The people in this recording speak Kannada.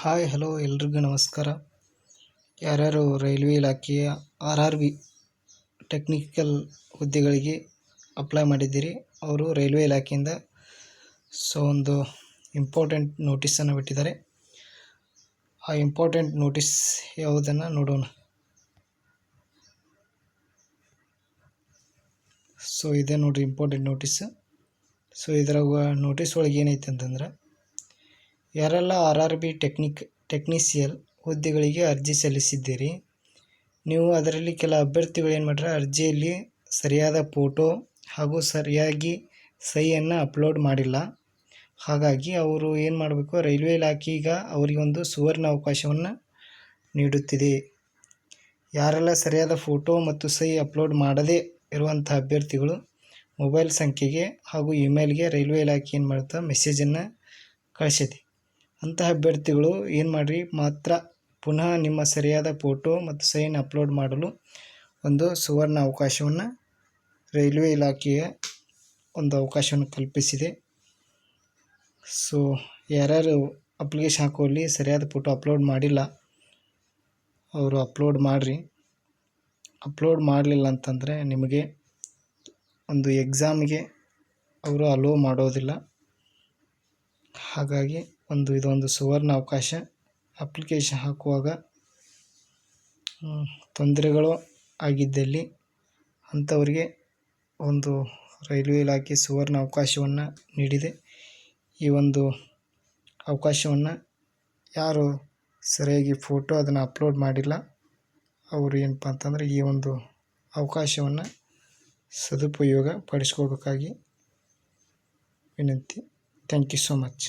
ಹಾಯ್ ಹಲೋ ಎಲ್ರಿಗೂ ನಮಸ್ಕಾರ. ಯಾರ್ಯಾರು ರೈಲ್ವೆ ಇಲಾಖೆಯ RRB ಟೆಕ್ನಿಕಲ್ ಹುದ್ದೆಗಳಿಗೆ ಅಪ್ಲೈ ಮಾಡಿದ್ದೀರಿ ಅವರು ರೈಲ್ವೆ ಇಲಾಖೆಯಿಂದ ಒಂದು ಇಂಪಾರ್ಟೆಂಟ್ ನೋಟಿಸನ್ನು ಬಿಟ್ಟಿದ್ದಾರೆ. ಆ ಇಂಪಾರ್ಟೆಂಟ್ ನೋಟಿಸ್ ಯಾವುದನ್ನು ನೋಡೋಣ. ಇದೆ ನೋಡಿರಿ ಇಂಪಾರ್ಟೆಂಟ್ ನೋಟಿಸ್. ಇದರಾಗ ನೋಟಿಸ್ ಒಳಗೆ ಏನೈತೆ ಅಂತಂದ್ರೆ, ಯಾರೆಲ್ಲ RRB ಟೆಕ್ನಿಷಿಯಲ್ ಹುದ್ದೆಗಳಿಗೆ ಅರ್ಜಿ ಸಲ್ಲಿಸಿದ್ದೀರಿ, ನೀವು ಅದರಲ್ಲಿ ಕೆಲ ಅಭ್ಯರ್ಥಿಗಳು ಏನು ಮಾಡ್ರೆ ಅರ್ಜಿಯಲ್ಲಿ ಸರಿಯಾದ ಫೋಟೋ ಹಾಗೂ ಸರಿಯಾಗಿ ಸಹಿಯನ್ನು ಅಪ್ಲೋಡ್ ಮಾಡಿಲ್ಲ. ಹಾಗಾಗಿ ಅವರು ಏನು ಮಾಡಬೇಕು, ರೈಲ್ವೆ ಇಲಾಖೆ ಈಗ ಅವರಿಗೊಂದು ಸುವರ್ಣ ಅವಕಾಶವನ್ನು ನೀಡುತ್ತಿದೆ. ಯಾರೆಲ್ಲ ಸರಿಯಾದ ಫೋಟೋ ಮತ್ತು ಸಹಿ ಅಪ್ಲೋಡ್ ಮಾಡದೇ ಇರುವಂಥ ಅಭ್ಯರ್ಥಿಗಳು ಮೊಬೈಲ್ ಸಂಖ್ಯೆಗೆ ಹಾಗೂ ಇಮೇಲ್ಗೆ ರೈಲ್ವೆ ಇಲಾಖೆ ಏನು ಮಾಡುತ್ತೆ ಮೆಸೇಜನ್ನು ಕಳಿಸಿದೆ. ಅಂತಹ ಅಭ್ಯರ್ಥಿಗಳು ಏನು ಮಾಡಿರಿ, ಮಾತ್ರ ಪುನಃ ನಿಮ್ಮ ಸರಿಯಾದ ಫೋಟೋ ಮತ್ತು ಸಹಿಯನ್ನು ಅಪ್ಲೋಡ್ ಮಾಡಲು ಒಂದು ಸುವರ್ಣ ಅವಕಾಶವನ್ನು ರೈಲ್ವೆ ಇಲಾಖೆಯ ಒಂದು ಅವಕಾಶವನ್ನು ಕಲ್ಪಿಸಿದೆ. ಯಾರ್ಯಾರು ಅಪ್ಲಿಕೇಶನ್ ಹಾಕುವಲ್ಲಿ ಸರಿಯಾದ ಫೋಟೋ ಅಪ್ಲೋಡ್ ಮಾಡಿಲ್ಲ ಅವರು ಅಪ್ಲೋಡ್ ಮಾಡಿರಿ. ಅಪ್ಲೋಡ್ ಮಾಡಲಿಲ್ಲ ಅಂತಂದರೆ ನಿಮಗೆ ಒಂದು ಎಕ್ಸಾಮ್ಗೆ ಅವರು ಅಲೋ ಮಾಡೋದಿಲ್ಲ. ಹಾಗಾಗಿ ಇದೊಂದು ಸುವರ್ಣ ಅವಕಾಶ. ಅಪ್ಲಿಕೇಶನ್ ಹಾಕುವಾಗ ತೊಂದರೆಗಳು ಆಗಿದ್ದಲ್ಲಿ ಅಂಥವರಿಗೆ ಒಂದು ರೈಲ್ವೆ ಇಲಾಖೆ ಸುವರ್ಣ ಅವಕಾಶವನ್ನು ನೀಡಿದೆ. ಈ ಒಂದು ಅವಕಾಶವನ್ನು ಯಾರು ಸರಿಯಾಗಿ ಫೋಟೋ ಅದನ್ನು ಅಪ್ಲೋಡ್ ಮಾಡಿಲ್ಲ ಅವರು ಏನಪ್ಪ ಅಂತಂದರೆ ಈ ಒಂದು ಅವಕಾಶವನ್ನು ಸದುಪಯೋಗ ಪಡಿಸ್ಕೋಬೇಕಾಗಿ ವಿನಂತಿ. Thank you so much.